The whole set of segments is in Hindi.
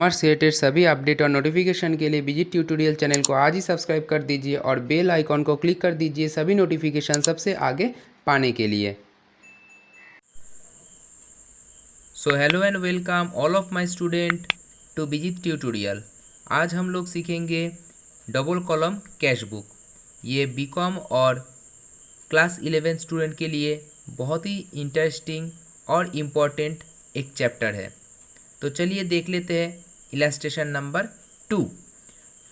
कॉमर्स रिलेटेड सभी अपडेट और नोटिफिकेशन के लिए विजिट ट्यूटोरियल चैनल को आज ही सब्सक्राइब कर दीजिए और बेल आइकॉन को क्लिक कर दीजिए सभी नोटिफिकेशन सबसे आगे पाने के लिए। So hello and welcome all of my student to visit tutorial. आज हम लोग सीखेंगे डबल कॉलम कैश बुक। ये बीकॉम और क्लास 11 स्टूडेंट के लिए बहुत ही इंटरेस्टिंग और इम्पॉर्टेंट एक चैप्टर है। तो चलिए देख लेते हैं illustration number 2।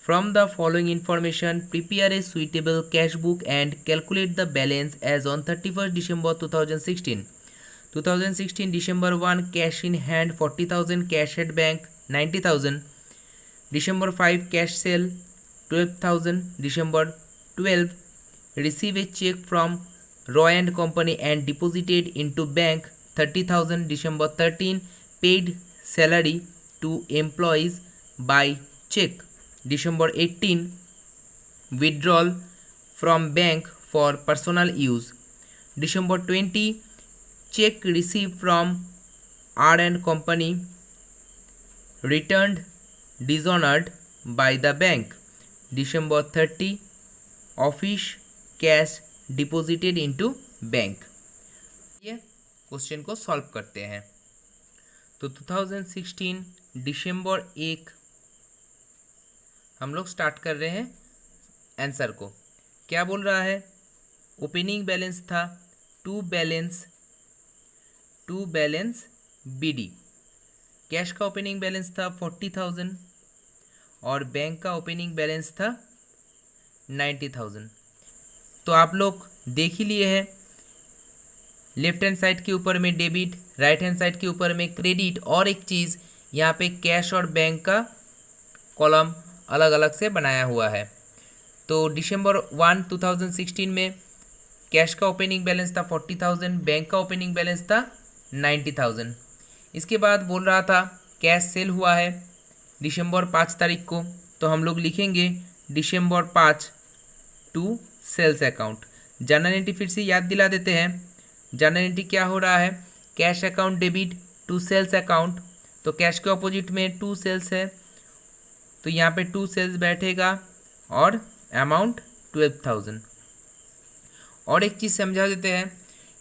From the following information, prepare a suitable cash book and calculate the balance as on 31st December 2016. 2016 December 1 cash in hand 40,000, cash at bank 90,000. December 5 cash sale 12,000. December 12 receive a check from Roy and Company and deposited into bank 30,000. December 13 paid salary to employees by check. December 18 withdrawal from bank for personal use. December 20 check received from R and Company returned dishonored by the bank. December 30 office cash deposited into bank। ये क्वेश्चन को सॉल्व करते हैं। तो 2016 दिसंबर 1 हम लोग स्टार्ट कर रहे हैं आंसर को। क्या बोल रहा है? ओपनिंग बैलेंस था टू बैलेंस बीडी। कैश का ओपनिंग बैलेंस था 40,000 और बैंक का ओपनिंग बैलेंस था 90,000। तो आप लोग देख ही लिए हैं, लेफ्ट हैंड साइड के ऊपर में डेबिट, राइट हैंड साइड के ऊपर में क्रेडिट, और एक चीज़ यहाँ पे कैश और बैंक का कॉलम अलग अलग से बनाया हुआ है। तो दिसंबर 1 2016 में कैश का ओपनिंग बैलेंस था 40,000, बैंक का ओपनिंग बैलेंस था 90,000। इसके बाद बोल रहा था कैश सेल हुआ है दिसंबर 5 तारीख को, तो हम लोग लिखेंगे दिसंबर 5 to sales account. Journal entry फिर से याद दिला देते हैं। जनरल एंट्री क्या हो रहा है? Cash account debit to sales account. तो कैश के ऑपोजिट में टू सेल्स है, तो यहाँ पे टू सेल्स बैठेगा और अमाउंट 12,000। और एक चीज़ समझा देते हैं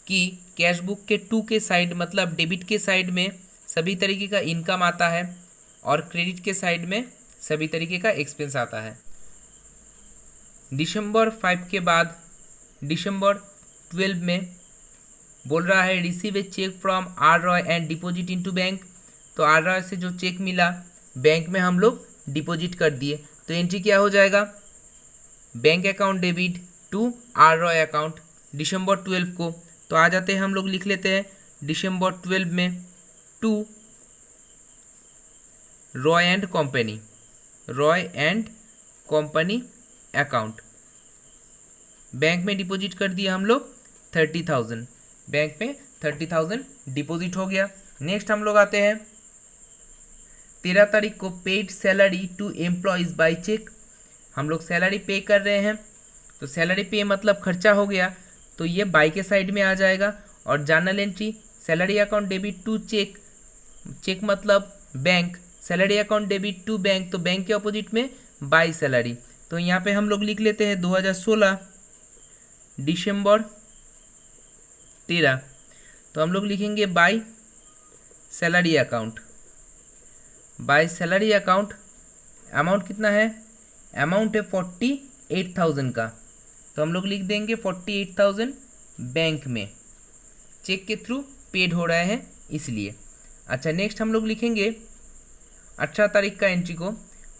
कि कैश बुक के टू के साइड मतलब डेबिट के साइड में सभी तरीके का इनकम आता है और क्रेडिट के साइड में सभी तरीके का एक्सपेंस आता है। दिसंबर 5 के बाद दिसंबर 12 में बोल रहा है receive a cheque from R Roy and deposit into bank. तो आर रॉय से जो चेक मिला बैंक में हम लोग डिपॉजिट कर दिए, तो एंट्री क्या हो जाएगा? Bank account debit to R Roy account दिसंबर 12 को। तो आ जाते हैं, हम लोग लिख लेते हैं दिसंबर 12 में to Roy and company account. Bank में डिपॉजिट कर दिया हम लोग 30,000, बैंक में 30,000 डिपॉजिट हो गया। नेक्स्ट हम लोग आते हैं 13 तारीख को paid salary to employees by cheque. हम लोग सैलरी पे कर रहे हैं, तो सैलरी पे मतलब खर्चा हो गया, तो ये बाय के साइड में आ जाएगा। और journal entry salary account debit to cheque, cheque मतलब bank, salary account debit to bank, तो बैंक के अपोजिट में बाय सैलरी। तो यहाँ पे हम लोग लिख लेते हैं 2016 दिसंबर 13, तो हम लोग लिखेंगे by salary account. By salary account amount कितना है? अमाउंट है 48,000 का, तो हम लोग लिख देंगे 48,000 बैंक में, चेक के थ्रू पेड हो रहा है इसलिए। अच्छा, नेक्स्ट हम लोग लिखेंगे 18 तारीख का एंट्री को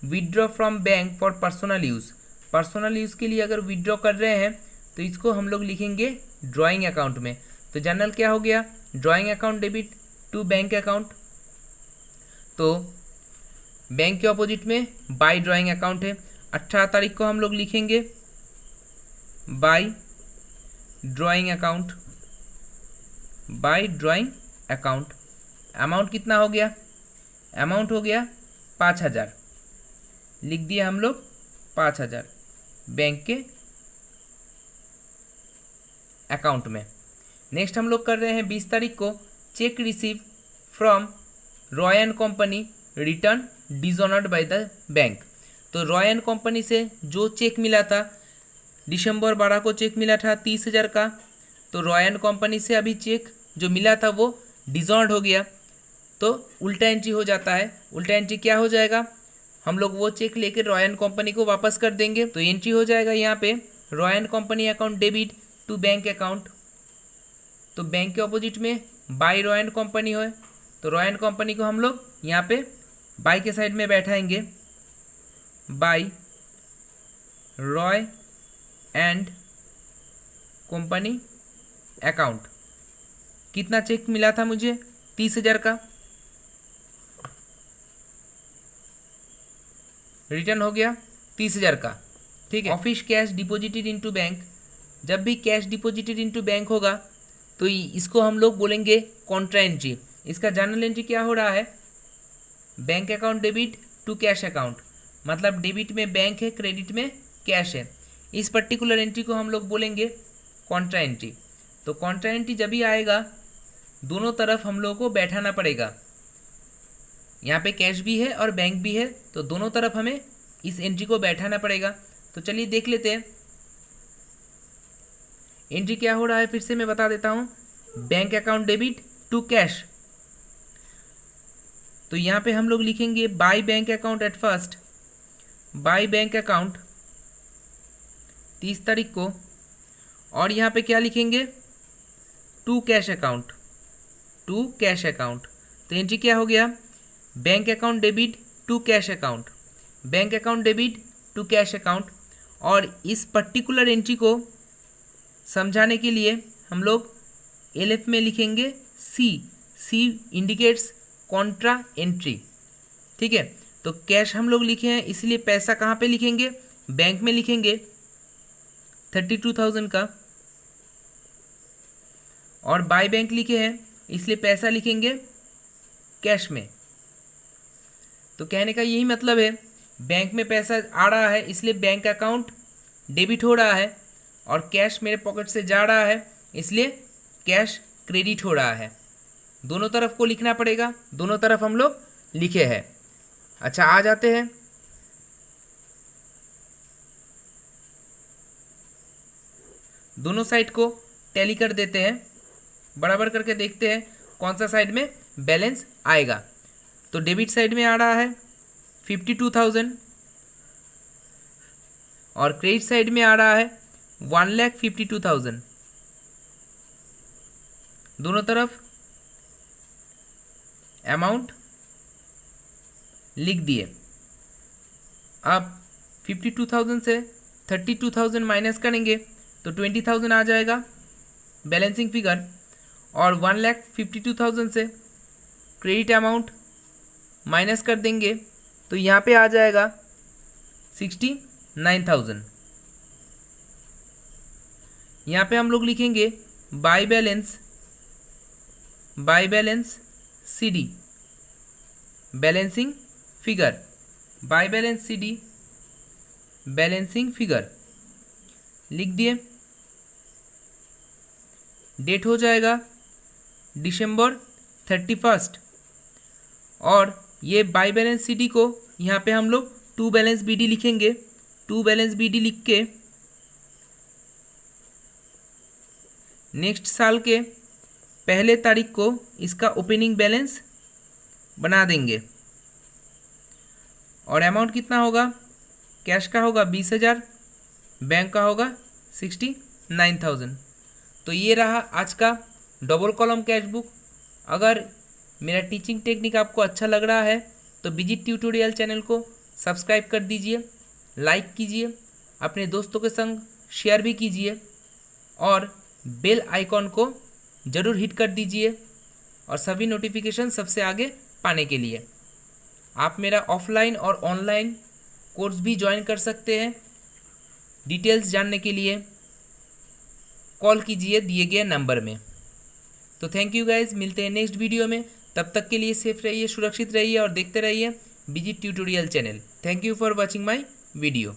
withdraw from bank for personal use. Personal use के लिए अगर विड्रॉ कर रहे हैं तो इसको हम लोग लिखेंगे ड्राइंग अकाउंट में। तो जनरल क्या हो गया? Drawing account debit to bank account. तो बैंक के ऑपोजिट में बाय ड्राइंग अकाउंट है। 18 तारीख को हम लोग लिखेंगे by drawing account, by drawing account. Amount कितना हो गया? अमाउंट हो गया 5,000, लिख दिया हम लोग 5,000 बैंक के अकाउंट में। नेक्स्ट हम लोग कर रहे हैं 20 तारीख को check receive from Roy and company return dishonoured by the bank. तो रॉय एंड कंपनी से जो चेक मिला था, दिसंबर 12 को चेक मिला था 30,000 का, तो रॉय एंड कंपनी से अभी चेक जो मिला था वो डिसऑनर्ड हो गया, तो उल्टा एंट्री हो जाता है। उल्टा एंट्री क्या हो जाएगा, हम लोग वो चेक लेकर रॉय एंड कंपनी को वापस कर देंगे। तो एंट्री हो जाएगा यहाँ पे Roy and company account debit to bank account. तो बैंक के ऑपोजिट में बाय रॉय एंड कंपनी हो, तो रॉय एंड कंपनी को हम लोग यहाँ पे बाय के साइड में बैठाएंगे, by Roy and company account. कितना चेक मिला था मुझे, 30,000 का, रिटर्न हो गया 30,000 का। ठीक है। Office cash deposited into bank, जब भी कैश डिपॉजिटेड इनटू बैंक होगा तो इसको हम लोग बोलेंगे कॉन्ट्रा एंट्री। इसका जर्नल एंट्री क्या हो रहा है, bank account debit to cash account, मतलब डेबिट में बैंक है, क्रेडिट में कैश है। इस पर्टिकुलर एंट्री को हम लोग बोलेंगे कॉन्ट्रा एंट्री। तो कॉन्ट्रा एंट्री जब भी आएगा दोनों तरफ हम लोगों को बैठाना पड़ेगा। यहाँ पे कैश भी है और बैंक भी है, तो दोनों तरफ हमें इस एंट्री को बैठाना पड़ेगा। तो चलिए देख लेते हैं एंट्री क्या हो रहा है, फिर से मैं बता देता हूँ। Bank account debit to cash, तो यहाँ पे हम लोग लिखेंगे by bank account at first, by bank account 30 तारीख को, और यहाँ पे क्या लिखेंगे, to cash account, to cash account. तो एंट्री क्या हो गया, bank account debit to cash account, bank account debit to cash account. और इस पर्टिकुलर एंट्री को समझाने के लिए हम लोग एलएफ में लिखेंगे सी, सी इंडिकेट्स कॉन्ट्रा एंट्री। ठीक है। तो कैश हम लोग लिखे हैं, इसलिए पैसा कहाँ पे लिखेंगे, बैंक में लिखेंगे 32,000 का, और बाय बैंक लिखे हैं इसलिए पैसा लिखेंगे कैश में। तो कहने का यही मतलब है, बैंक में पैसा आ रहा है इसलिए बैंक अकाउंट डेबिट हो रहा है, और कैश मेरे पॉकेट से जा रहा है इसलिए कैश क्रेडिट हो रहा है। दोनों तरफ को लिखना पड़ेगा, दोनों तरफ हम लोग लिखे हैं। अच्छा, आ जाते हैं दोनों साइड को टैली कर देते हैं, बराबर करके देखते हैं कौन सा साइड में बैलेंस आएगा। तो डेबिट साइड में आ रहा है 52,000 और क्रेडिट साइड में आ रहा है 1,52,000। दोनों तरफ अमाउंट लिख दिए। अब 52,000 से 32,000 माइनस करेंगे तो 20,000 आ जाएगा बैलेंसिंग फिगर, और 1,52,000 से क्रेडिट अमाउंट माइनस कर देंगे तो यहाँ पे आ जाएगा 69,000। यहाँ पे हम लोग लिखेंगे by balance CD, balancing figure, by balance CD balancing figure लिख दिए। डेट हो जाएगा दिसंबर 31, और ये बाय बैलेंस सीडी को यहाँ पे हम लोग टू बैलेंस बीडी लिखेंगे। टू बैलेंस बीडी लिख के नेक्स्ट साल के पहले तारीख को इसका ओपनिंग बैलेंस बना देंगे। और अमाउंट कितना होगा, कैश का होगा 20,000, बैंक का होगा 69,000। तो ये रहा आज का डबल कॉलम कैश बुक। अगर मेरा टीचिंग टेक्निक आपको अच्छा लग रहा है तो विजिट ट्यूटोरियल चैनल को सब्सक्राइब कर दीजिए, लाइक कीजिए, अपने दोस्तों के संग शेयर भी कीजिए, और बेल आइकॉन को ज़रूर हिट कर दीजिए, और सभी नोटिफिकेशन सबसे आगे पाने के लिए आप मेरा ऑफलाइन और ऑनलाइन कोर्स भी ज्वाइन कर सकते हैं। डिटेल्स जानने के लिए कॉल कीजिए दिए गए नंबर में। तो थैंक यू गाइज, मिलते हैं नेक्स्ट वीडियो में। तब तक के लिए सेफ रहिए, सुरक्षित रहिए और देखते रहिए visit tutorial channel. Thank you for watching my video.